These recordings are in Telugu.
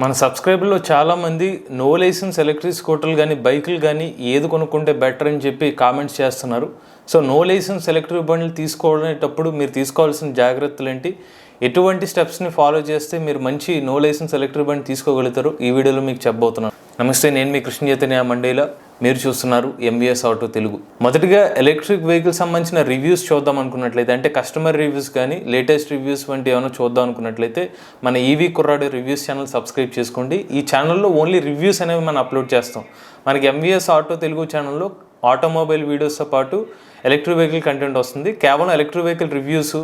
మన సబ్స్క్రైబర్లో చాలామంది నో లైసెన్స్ ఎలక్ట్రిక్ స్కూటర్లు కానీ బైకులు కానీ ఏది కొనుక్కుంటే బెటర్ అని చెప్పి కామెంట్స్ చేస్తున్నారు. సో నో లైసెన్స్ ఎలక్ట్రిక్ బండ్లు తీసుకోవడేటప్పుడు మీరు తీసుకోవాల్సిన జాగ్రత్తలు ఏంటి, ఎటువంటి స్టెప్స్ని ఫాలో చేస్తే మీరు మంచి నో లైసెన్స్ ఎలక్ట్రిక్ బండి తీసుకోగలుగుతారు, ఈ వీడియోలో మీకు చెప్పబోతున్నాను. నమస్తే, నేను మీ కృష్ణ చైతన్య మండేలా, మీరు చూస్తున్నారు ఎంవీఎస్ ఆటో తెలుగు. మొదటిగా ఎలక్ట్రిక్ వెహికల్ సంబంధించిన రివ్యూస్ చూద్దాం అనుకున్నట్లయితే, అంటే కస్టమర్ రివ్యూస్ కానీ లేటెస్ట్ రివ్యూస్ వంటి ఏమైనా చూద్దాం అనుకున్నట్లయితే మన ఈవీ కుర్రాడు రివ్యూస్ ఛానల్ సబ్స్క్రైబ్ చేసుకోండి. ఈ ఛానల్లో ఓన్లీ రివ్యూస్ అనేవి మనం అప్లోడ్ చేస్తాం. మనకి ఎంవీఎస్ ఆటో తెలుగు ఛానల్లో ఆటోమొబైల్ వీడియోస్తో పాటు ఎలక్ట్రిక్ వెహికల్ కంటెంట్ వస్తుంది. కేవలం ఎలక్ట్రిక్ వెహికల్ రివ్యూస్,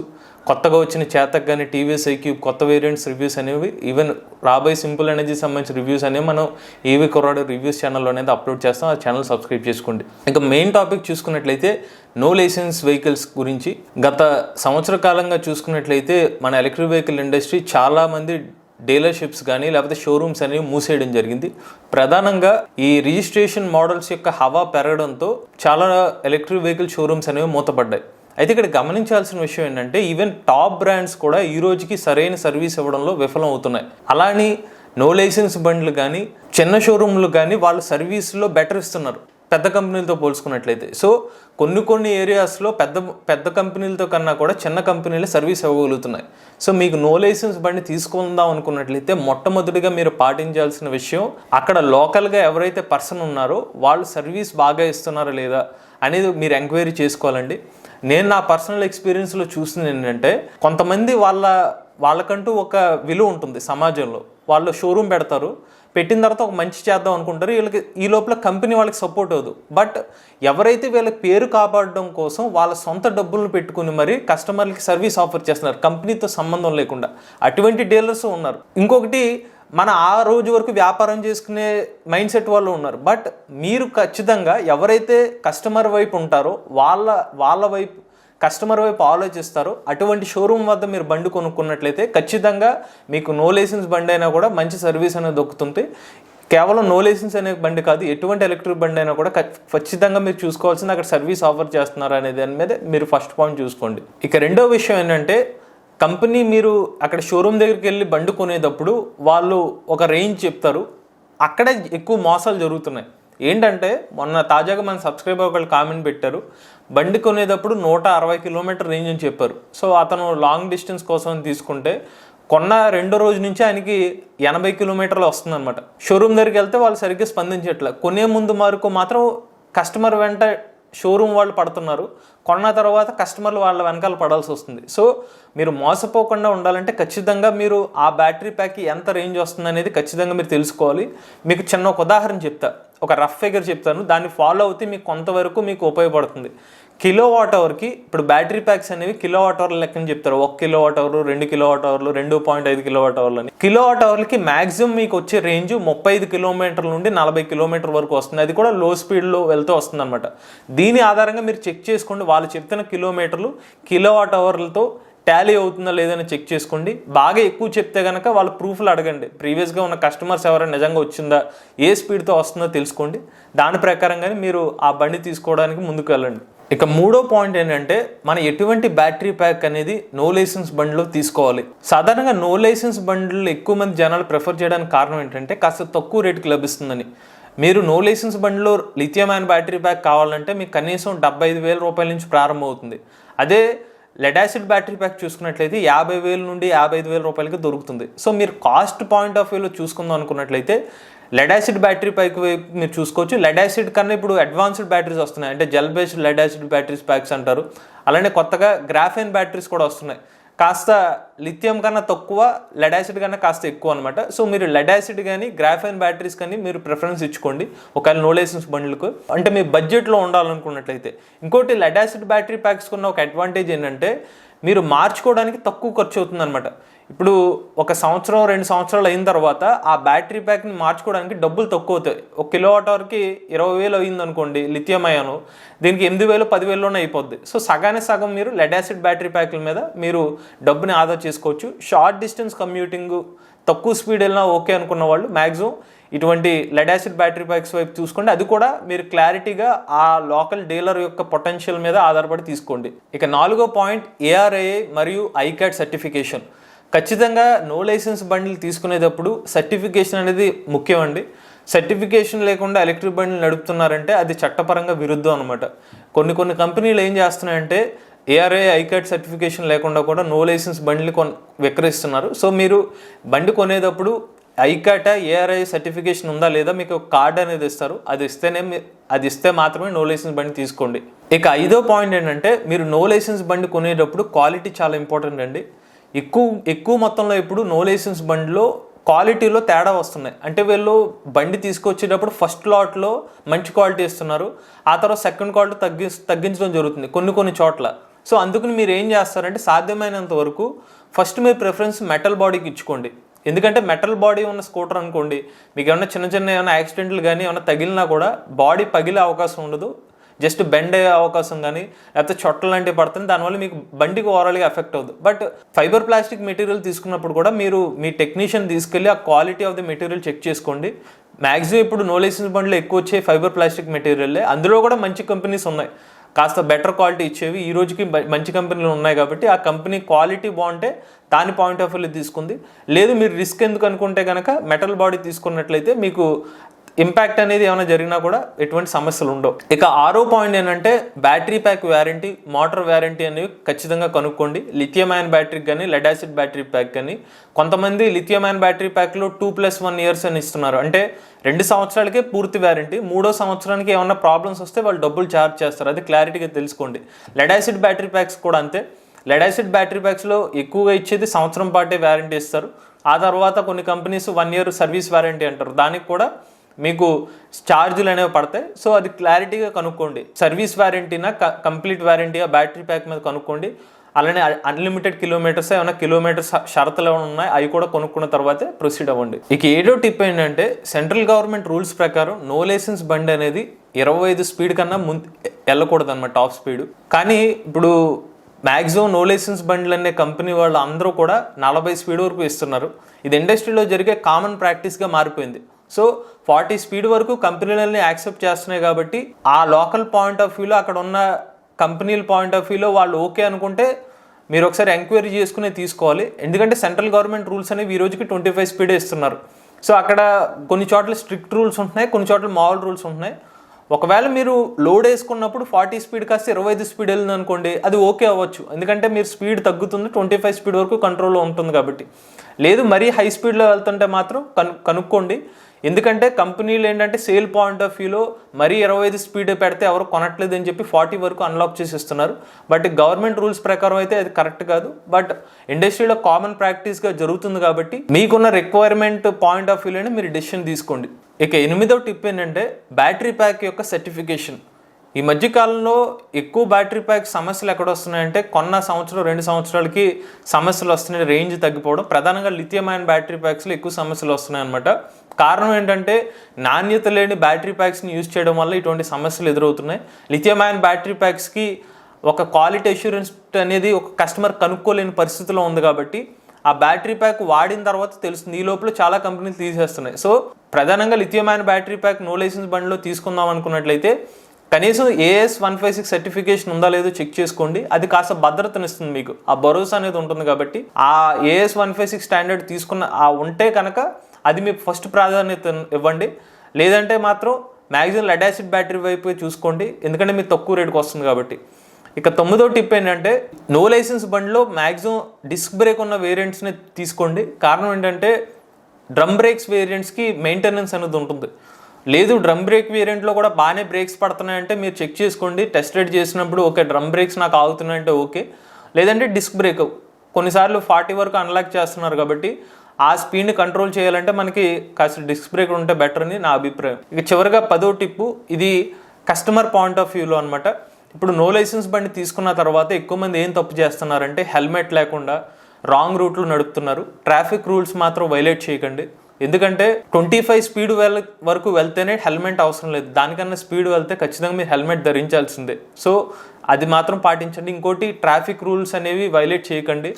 కొత్తగా వచ్చిన చేతక్ కానీ టీవీఎస్ ఐక్యూబ్ కొత్త వేరియంట్స్ రివ్యూస్ అనేవి, ఈవెన్ రాబోయే సింపుల్ ఎనర్జీ సంబంధించిన రివ్యూస్ అనేవి మనం ఈవీ కుర్రాడు రివ్యూస్ ఛానల్లో అనేది అప్లోడ్ చేస్తాం. ఆ ఛానల్ సబ్స్క్రైబ్ చేసుకోండి. ఇంకా మెయిన్ టాపిక్ చూసుకున్నట్లయితే నో లైసెన్స్ వెహికల్స్ గురించి. గత సంవత్సర కాలంగా చూసుకున్నట్లయితే మన ఎలక్ట్రిక్ వెహికల్ ఇండస్ట్రీ చాలామంది డీలర్షిప్స్ కానీ లేకపోతే షోరూమ్స్ అనేవి మూసేయడం జరిగింది. ప్రధానంగా ఈ రిజిస్ట్రేషన్ మోడల్స్ యొక్క హవా పెరగడంతో చాలా ఎలక్ట్రిక్ వెహికల్ షోరూమ్స్ అనేవి మూతపడ్డాయి. అయితే ఇక్కడ గమనించాల్సిన విషయం ఏంటంటే, ఈవెన్ టాప్ బ్రాండ్స్ కూడా ఈ రోజుకి సరైన సర్వీస్ ఇవ్వడంలో విఫలం అవుతున్నాయి. అలానే నో లైసెన్స్ బండ్లు కానీ చిన్న షోరూమ్లు కానీ వాళ్ళ సర్వీస్లో బెటర్ ఇస్తున్నారు పెద్ద కంపెనీలతో పోల్చుకున్నట్లయితే. సో కొన్ని ఏరియాస్లో పెద్ద కంపెనీలతో కన్నా కూడా చిన్న కంపెనీలు సర్వీస్ ఇవ్వగలుగుతున్నాయి. సో మీకు నో లైసెన్స్ బండి తీసుకుందాం అనుకున్నట్లయితే మొట్టమొదటిగా మీరు పాటించాల్సిన విషయం, అక్కడ లోకల్గా ఎవరైతే పర్సన్ ఉన్నారో వాళ్ళు సర్వీస్ బాగా ఇస్తున్నారా లేదా అనేది మీరు ఎంక్వైరీ చేసుకోవాలండి. నేను నా పర్సనల్ ఎక్స్పీరియన్స్లో చూసింది ఏంటంటే, కొంతమంది వాళ్ళకంటూ ఒక విలువ ఉంటుంది సమాజంలో. వాళ్ళు షోరూమ్ పెడతారు, పెట్టిన తర్వాత ఒక మంచి చేద్దాం అనుకుంటారు, వీళ్ళకి ఈ లోపల కంపెనీ వాళ్ళకి సపోర్ట్ అవ్వదు. బట్ ఎవరైతే వీళ్ళ పేరు కాపాడడం కోసం వాళ్ళ సొంత డబ్బులను పెట్టుకుని మరి కస్టమర్లకి సర్వీస్ ఆఫర్ చేస్తున్నారు కంపెనీతో సంబంధం లేకుండా, అటువంటి డీలర్స్ ఉన్నారు. ఇంకొకటి, మన ఆ రోజు వరకు వ్యాపారం చేసుకునే మైండ్ సెట్ వాళ్ళు ఉన్నారు. బట్ మీరు ఖచ్చితంగా ఎవరైతే కస్టమర్ వైపు ఉంటారో వాళ్ళ వైపు కస్టమర్ వైపు ఆలోచిస్తారో అటువంటి షోరూమ్ వద్ద మీరు బండి కొనుక్కున్నట్లయితే ఖచ్చితంగా మీకు నో లైసెన్స్ బండి అయినా కూడా మంచి సర్వీస్ అనేది దొక్కుతుంది. కేవలం నో లైసెన్స్ అనే బండి కాదు, ఎటువంటి ఎలక్ట్రిక్ బండి అయినా కూడా ఖచ్చితంగా మీరు చూసుకోవాల్సింది అక్కడ సర్వీస్ ఆఫర్ చేస్తున్నారు అనే దాని మీద మీరు ఫస్ట్ పాయింట్ చూసుకోండి. ఇక రెండో విషయం ఏంటంటే, కంపెనీ మీరు అక్కడ షోరూమ్ దగ్గరికి వెళ్ళి బండి కొనేటప్పుడు వాళ్ళు ఒక రేంజ్ చెప్తారు, అక్కడే ఎక్కువ మోసాలు జరుగుతున్నాయి. ఏంటంటే, మొన్న తాజాగా మన సబ్స్క్రైబర్ ఒకళ్ళు కామెంట్ పెట్టారు, బండి కొనేటప్పుడు 160 కిలోమీటర్ రేంజ్ అని చెప్పారు. సో అతను లాంగ్ డిస్టెన్స్ కోసం తీసుకుంటే కొన్న రెండో రోజు నుంచి ఆయనకి 80 కిలోమీటర్లు వస్తుందన్నమాట. షోరూమ్ దగ్గరికి వెళ్తే వాళ్ళు సరిగ్గా స్పందించట్లే. కొనే ముందు వరకు మాత్రం కస్టమర్ వెంట షోరూమ్ వాళ్ళు పడుతున్నారు, కొన్న తర్వాత కస్టమర్లు వాళ్ళ వెనకాల పడాల్సి వస్తుంది. సో మీరు మోసపోకుండా ఉండాలంటే ఖచ్చితంగా మీరు ఆ బ్యాటరీ ప్యాక్కి ఎంత రేంజ్ వస్తుంది అనేది ఖచ్చితంగా మీరు తెలుసుకోవాలి. మీకు చిన్న ఒక ఉదాహరణ చెప్తా, ఒక రఫ్ ఫిగర్ చెప్తాను, దాన్ని ఫాలో అవుతే మీకు కొంతవరకు మీకు ఉపయోగపడుతుంది. కిలోవాట్ అవర్కి ఇప్పుడు బ్యాటరీ ప్యాక్స్ అనేవి కిలోవాట్ అవర్ల లెక్కని చెప్తారు. 1 కిలోవాట్ అవర్, 2 కిలోవాట్ అవర్లు, 2.5 కిలోవాట్ అవర్లు అని. కిలోవాట్ అవర్లకి మ్యాక్సిమం మీకు వచ్చే రేంజ్ 35 కిలోమీటర్ల నుండి 40 కిలోమీటర్ వరకు వస్తుంది. అది కూడా లో స్పీడ్లో వెళ్తూ వస్తుంది అనమాట. దీని ఆధారంగా మీరు చెక్ చేసుకోండి, వాళ్ళు చెప్తున్న కిలోమీటర్లు కిలోవాట్ అవర్లతో టాలీ అవుతుందా లేదని చెక్ చేసుకోండి. బాగా ఎక్కువ చెప్తే కనుక వాళ్ళ ప్రూఫ్లు అడగండి, ప్రీవియస్గా ఉన్న కస్టమర్స్ ఎవరైనా నిజంగా వచ్చిందా, ఏ స్పీడ్తో వస్తుందో తెలుసుకోండి. దాని ప్రకారంగానే మీరు ఆ బండి తీసుకోవడానికి ముందుకు వెళ్ళండి. ఇక మూడో పాయింట్ ఏంటంటే, మన ఎటువంటి బ్యాటరీ ప్యాక్ అనేది నో లైసెన్స్ బండిలో తీసుకోవాలి. సాధారణంగా నో లైసెన్స్ బండ్లు ఎక్కువ మంది జనాలు ప్రిఫర్ చేయడానికి కారణం ఏంటంటే, కాస్త తక్కువ రేటుకి లభిస్తుందని. మీరు నో లైసెన్స్ బండిలో లిథియం అయాన్ బ్యాటరీ ప్యాక్ కావాలంటే మీకు కనీసం 75,000 రూపాయల నుంచి ప్రారంభం అవుతుంది. అదే లెడ్ యాసిడ్ బ్యాటరీ ప్యాక్ చూసుకున్నట్లయితే 50,000 నుండి 55,000 రూపాయలకి దొరుకుతుంది. సో మీరు కాస్ట్ పాయింట్ ఆఫ్ వ్యూలో చూసుకుందాం అనుకున్నట్లయితే లెడ్ యాసిడ్ బ్యాటరీ ప్యాక్ మీరు చూసుకోవచ్చు. లెడ్ యాసిడ్ కన్నా ఇప్పుడు అడ్వాన్స్డ్ బ్యాటరీస్ వస్తున్నాయి, అంటే gel based lead acid batteries packs అంటారు. అలానే కొత్తగా గ్రాఫైన్ బ్యాటరీస్ కూడా వస్తున్నాయి, కాస్త లిథియం కన్నా తక్కువ, లెడ్ యాసిడ్ కన్నా కాస్త ఎక్కువ అనమాట. సో మీరు లెడ్ యాసిడ్ కానీ గ్రాఫైన్ బ్యాటరీస్ కానీ మీరు ప్రిఫరెన్స్ ఇచ్చుకోండి ఒకవేళ నో లైసెన్స్ బండ్లకు, అంటే మీ బడ్జెట్లో ఉండాలనుకున్నట్లయితే. ఇంకోటి, లెడ్ యాసిడ్ బ్యాటరీ ప్యాక్స్ కున్న ఒక అడ్వాంటేజ్ ఏంటంటే, మీరు మార్చుకోవడానికి తక్కువ ఖర్చు అవుతుంది అనమాట. ఇప్పుడు 1 సంవత్సరం 2 సంవత్సరాలు అయిన తర్వాత ఆ బ్యాటరీ ప్యాక్ని మార్చుకోవడానికి డబ్బులు తక్కువ అవుతాయి. 1 కిలోవాట్ అవర్కి 20,000 అయింది అనుకోండి లిథియం అయాను, దీనికి 8,000 10,000లోనే అయిపోద్ది. సో సగానే సగం మీరు లెడ్ యాసిడ్ బ్యాటరీ ప్యాక్ల మీద మీరు డబ్బుని ఆదా చేసుకోవచ్చు. షార్ట్ డిస్టెన్స్ కమ్యూటింగ్, తక్కువ స్పీడ్ వెళ్ళినా ఓకే అనుకున్న వాళ్ళు మ్యాక్సిమం ఇటువంటి లెడ్ యాసిడ్ బ్యాటరీ ప్యాక్స్ వైపు చూసుకోండి. అది కూడా మీరు క్లారిటీగా ఆ లోకల్ డీలర్ యొక్క పొటెన్షియల్ మీద ఆధారపడి తీసుకోండి. ఇక 4వ పాయింట్, ARAI మరియు ఐకాట్ సర్టిఫికేషన్. ఖచ్చితంగా నో లైసెన్స్ బండిలు తీసుకునేటప్పుడు సర్టిఫికేషన్ అనేది ముఖ్యం అండి. సర్టిఫికేషన్ లేకుండా ఎలక్ట్రిక్ బండిలు నడుపుతున్నారంటే అది చట్టపరంగా విరుద్ధం అనమాట. కొన్ని కంపెనీలు ఏం చేస్తున్నాయంటే ఏఆర్ఐ ఐకాట్ సర్టిఫికేషన్ లేకుండా కూడా నో లైసెన్స్ బండిలు విక్రయిస్తున్నారు. సో మీరు బండి కొనేటప్పుడు ఐకాటా ఏఆర్ఐ సర్టిఫికేషన్ ఉందా లేదా మీకు కార్డు అనేది ఇస్తారు. అది ఇస్తే మాత్రమే నో లైసెన్స్ బండి తీసుకోండి. ఇక 5వ పాయింట్ ఏంటంటే మీరు నో లైసెన్స్ బండి కొనేటప్పుడు క్వాలిటీ చాలా ఇంపార్టెంట్ అండి. ఎక్కువ మొత్తంలో ఇప్పుడు నో లైసెన్స్ బండిలో క్వాలిటీలో తేడా వస్తున్నాయి. అంటే వీళ్ళు బండి తీసుకొచ్చేటప్పుడు ఫస్ట్ లాట్లో మంచి క్వాలిటీ ఇస్తున్నారు, ఆ తర్వాత సెకండ్ క్వాలిటీ తగ్గించడం జరుగుతుంది కొన్ని చోట్ల. సో అందుకని మీరు ఏం చేస్తారంటే సాధ్యమైనంత వరకు ఫస్ట్ మీరు ప్రిఫరెన్స్ మెటల్ బాడీకి ఇచ్చుకోండి. ఎందుకంటే మెటల్ బాడీ ఉన్న స్కూటర్ అనుకోండి, మీకు ఏమైనా చిన్న ఏమైనా యాక్సిడెంట్లు కానీ ఏమైనా తగిలినా కూడా బాడీ పగిలే అవకాశం ఉండదు, జస్ట్ బెండ్ అయ్యే అవకాశం కానీ లేకపోతే చొట్టలు లాంటివి పడుతుంది, దానివల్ల మీకు బండికి ఓవరాల్గా ఎఫెక్ట్ అవుతుంది. బట్ ఫైబర్ ప్లాస్టిక్ మెటీరియల్ తీసుకున్నప్పుడు కూడా మీరు మీ టెక్నీషియన్ తీసుకెళ్ళి ఆ quality of the material check చేసుకోండి. మ్యాక్సిమం ఇప్పుడు నో లైసెన్స్ బండ్లు ఎక్కువ వచ్చే ఫైబర్ ప్లాస్టిక్ మెటీరియల్లే. అందులో కూడా మంచి కంపెనీస్ ఉన్నాయి, కాస్త బెటర్ క్వాలిటీ ఇచ్చేవి ఈ రోజుకి మంచి కంపెనీలు ఉన్నాయి. కాబట్టి ఆ కంపెనీ క్వాలిటీ బాగుంటే దాని పాయింట్ ఆఫ్ వ్యూలో తీసుకుంది. లేదు మీరు రిస్క్ ఎందుకు అనుకుంటే కనుక మెటల్ బాడీ తీసుకున్నట్లయితే మీకు ఇంపాక్ట్ అనేది ఏమైనా జరిగినా కూడా ఎటువంటి సమస్యలు ఉండవు. ఇక 6వ పాయింట్ ఏంటంటే battery pack warranty, motor warranty అనేవి ఖచ్చితంగా కనుక్కోండి. లిథియం అయాన్ బ్యాటరీకి కానీ లెడ్ యాసిడ్ బ్యాటరీ ప్యాక్ కానీ కొంతమంది లిథియం అయాన్ బ్యాటరీ ప్యాక్లో 2+1 years అని ఇస్తున్నారు. అంటే 2 సంవత్సరాలకే పూర్తి వ్యారంటీ, 3వ సంవత్సరానికి ఏమన్నా ప్రాబ్లమ్స్ వస్తే వాళ్ళు డబ్బులు ఛార్జ్ చేస్తారు. అది క్లారిటీగా తెలుసుకోండి. లెడ్ యాసిడ్ బ్యాటరీ ప్యాక్స్ కూడా అంతే. లెడ్ యాసిడ్ బ్యాటరీ ప్యాక్స్లో ఎక్కువగా ఇచ్చేది సంవత్సరం పాటే వ్యారంటీ ఇస్తారు. ఆ తర్వాత కొన్ని కంపెనీస్ 1 year సర్వీస్ వ్యారంటీ అంటారు, దానికి కూడా మీకు ఛార్జీలు అనేవి పడతాయి. సో అది క్లారిటీగా కనుక్కోండి. సర్వీస్ వ్యారంటీనా కంప్లీట్ వ్యారంటీగా బ్యాటరీ ప్యాక్ మీద కనుక్కోండి. అలానే అన్లిమిటెడ్ కిలోమీటర్స్ ఏమైనా కిలోమీటర్స్ షరతులు ఏమైనా ఉన్నాయి అవి కూడా కొనుక్కున్న తర్వాతే ప్రొసీడ్ అవ్వండి. ఇక 7వ టిప్ ఏంటంటే సెంట్రల్ గవర్నమెంట్ రూల్స్ ప్రకారం నో లైసెన్స్ బండి అనేది 25 స్పీడ్ కన్నా వెళ్ళకూడదు అన్నమాట, టాప్ స్పీడ్. కానీ ఇప్పుడు మ్యాక్సిమం నో లైసెన్స్ బండ్లు అనే కంపెనీ వాళ్ళు అందరూ కూడా 40 స్పీడ్ వరకు ఇస్తున్నారు. ఇది ఇండస్ట్రీలో జరిగే కామన్ ప్రాక్టీస్గా మారిపోయింది. సో 40 స్పీడ్ వరకు కంపెనీలన్నీ యాక్సెప్ట్ చేస్తున్నాయి. కాబట్టి ఆ లోకల్ పాయింట్ ఆఫ్ వ్యూలో అక్కడ ఉన్న కంపెనీల పాయింట్ ఆఫ్ వ్యూలో వాళ్ళు ఓకే అనుకుంటే మీరు ఒకసారి ఎంక్వైరీ చేసుకునే తీసుకోవాలి. ఎందుకంటే సెంట్రల్ గవర్నమెంట్ రూల్స్ అనేవి ఈ రోజుకి 25 స్పీడే ఇస్తున్నారు. సో అక్కడ కొన్ని చోట్ల స్ట్రిక్ట్ రూల్స్ ఉంటున్నాయి, కొన్ని చోట్ల మామూలు రూల్స్ ఉంటున్నాయి. ఒకవేళ మీరు లోడ్ వేసుకున్నప్పుడు 40 స్పీడ్ కాస్త 25 స్పీడ్ వెళ్ళింది అనుకోండి, అది ఓకే అవ్వచ్చు. ఎందుకంటే మీరు స్పీడ్ తగ్గుతుంది, 25 స్పీడ్ వరకు కంట్రోల్లో ఉంటుంది కాబట్టి. లేదు మరీ హై స్పీడ్లో వెళ్తుంటే మాత్రం కనుక్కోండి. ఎందుకంటే కంపెనీలు ఏంటంటే సేల్ పాయింట్ ఆఫ్ వ్యూలో మరీ 25 స్పీడ్ పెడితే ఎవరు కొనట్లేదు అని చెప్పి 40 వరకు అన్లాక్ చేసి ఇస్తున్నారు. బట్ గవర్నమెంట్ రూల్స్ ప్రకారం అయితే అది కరెక్ట్ కాదు. బట్ ఇండస్ట్రీలో కామన్ ప్రాక్టీస్గా జరుగుతుంది కాబట్టి మీకున్న రిక్వైర్మెంట్ పాయింట్ ఆఫ్ వ్యూలోనే మీరు డెసిషన్ తీసుకోండి. ఇక 8వ టిప్ ఏంటంటే బ్యాటరీ ప్యాక్ యొక్క సర్టిఫికేషన్. ఈ మధ్యకాలంలో ఎక్కువ బ్యాటరీ ప్యాక్ సమస్యలు ఎక్కడ వస్తున్నాయంటే సంవత్సరం 2 సంవత్సరాలకి సమస్యలు వస్తున్నాయి, రేంజ్ తగ్గిపోవడం. ప్రధానంగా లిథియం అయాన్ బ్యాటరీ ప్యాక్స్లో ఎక్కువ సమస్యలు వస్తున్నాయి అనమాట. కారణం ఏంటంటే నాణ్యత లేని బ్యాటరీ ప్యాక్స్ని యూజ్ చేయడం వల్ల ఇటువంటి సమస్యలు ఎదురవుతున్నాయి. లిథియం అయాన్ బ్యాటరీ ప్యాక్స్కి ఒక క్వాలిటీ అష్యూరెన్స్ అనేది ఒక కస్టమర్ కనుక్కోలేని పరిస్థితిలో ఉంది. కాబట్టి ఆ బ్యాటరీ ప్యాక్ వాడిన తర్వాత తెలుస్తుంది. ఈ లోపల చాలా కంపెనీలు తీసేస్తున్నాయి. సో ప్రధానంగా lithium ion battery pack no license బండిలో తీసుకుందాం అనుకున్నట్లయితే కనీసం AS 156 సర్టిఫికేషన్ ఉందా లేదో చెక్ చేసుకోండి. అది కాస్త భద్రతనిస్తుంది, మీకు ఆ భరోసా అనేది ఉంటుంది. కాబట్టి ఆ AS 156 స్టాండర్డ్ తీసుకున్న ఉంటే కనుక అది మీకు ఫస్ట్ ప్రాధాన్యత ఇవ్వండి. లేదంటే మాత్రం మ్యాక్సిమం లెడ్ యాసిడ్ బ్యాటరీ వైపు చూసుకోండి, ఎందుకంటే మీరు తక్కువ రేటుకి వస్తుంది కాబట్టి. ఇక 9వ టిప్ ఏంటంటే నో లైసెన్స్ బండిలో మ్యాక్సిమం డిస్క్ బ్రేక్ ఉన్న వేరియంట్స్ని తీసుకోండి. కారణం ఏంటంటే డ్రమ్ బ్రేక్స్ వేరియంట్స్కి మెయింటెనెన్స్ అనేది ఉంటుంది. లేదు డ్రమ్ బ్రేక్ వేరియంట్లో కూడా బాగానే బ్రేక్స్ పడుతున్నాయంటే మీరు చెక్ చేసుకోండి. టెస్ట్ రైడ్ చేసినప్పుడు ఓకే డ్రమ్ బ్రేక్స్ నాకు ఆగుతున్నాయంటే ఓకే. లేదంటే డిస్క్ బ్రేక్ కొన్నిసార్లు 40 వరకు అన్లాక్ చేస్తున్నారు కాబట్టి ఆ స్పీడ్ని కంట్రోల్ చేయాలంటే మనకి కాస్త డిస్క్ బ్రేక్ ఉంటే బెటర్ అని నా అభిప్రాయం. ఇక చివరిగా 10వ టిప్పు, ఇది కస్టమర్ పాయింట్ ఆఫ్ వ్యూలో అనమాట. ఇప్పుడు నో లైసెన్స్ బండి తీసుకున్న తర్వాత ఎక్కువ మంది ఏం తప్పు చేస్తున్నారంటే హెల్మెట్ లేకుండా రాంగ్ రూట్లో నడుపుతున్నారు. ట్రాఫిక్ రూల్స్ మాత్రం వైలేట్ చేయకండి. ఎందుకంటే 25 స్పీడ్ వరకు వెళ్తేనే హెల్మెట్ అవసరం లేదు, దానికన్నా స్పీడ్ వెళ్తే ఖచ్చితంగా మీరు హెల్మెట్ ధరించాల్సిందే. సో అది మాత్రం పాటించండి. ఇంకోటి ట్రాఫిక్ రూల్స్ అనేవి వైలేట్ చేయకండి.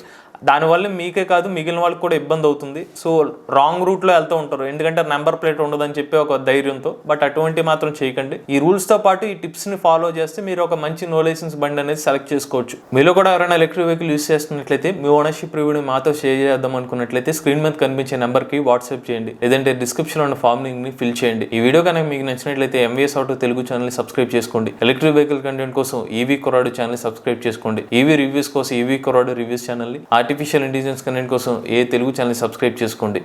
దానివల్ల మీకే కాదు మిగిలిన వాళ్ళకి కూడా ఇబ్బంది అవుతుంది. సో రాంగ్ రూట్లో వెళ్తూ ఉంటారు, ఎందుకంటే నెంబర్ ప్లేట్ ఉండదని చెప్పి ఒక ధైర్యంతో. బట్ అటువంటి మాత్రం చేయకండి. ఈ రూల్స్ తో పాటు ఈ టిప్స్ ని ఫాలో చేస్తే మీరు ఒక మంచి నో లైసెన్స్ బండి అనేది సెలెక్ట్ చేసుకోవచ్చు. మీలో కూడా ఎవరైనా ఎలక్ట్రిక్ వెహికల్ యూస్ చేస్తున్నట్లయితే మీ ఓనర్షిప్ రివ్యూని మాతో షేర్ చేద్దాం అనుకున్నట్లయితే స్క్రీన్ మీద కనిపించే నెంబర్ కి వాట్సాప్ చేయండి, లేదంటే డిస్క్రిప్షన్ లో ఉన్న ఫామ్ ని ఫిల్ చేయండి. ఈ వీడియో కనుక మీకు నచ్చినట్లయితే MVS auto Telugu channel subscribe చేసుకోండి. ఎలక్ట్రిక్ వెహికల్ కంటెంట్ కోసం ఈవీ కొరాడు ఛానల్ సబ్స్క్రైబ్ చేసుకోండి. ఈవీ రివ్యూస్ కోసం ఈవీ కొరాడు రివ్యూస్ ఛానల్ ని, ఆర్టిఫిషియల్ ఇంటెలిజెన్స్ కంటెంట్ కోసం ఏ తెలుగు ఛానల్ సబ్స్క్రైబ్ చేసుకోండి.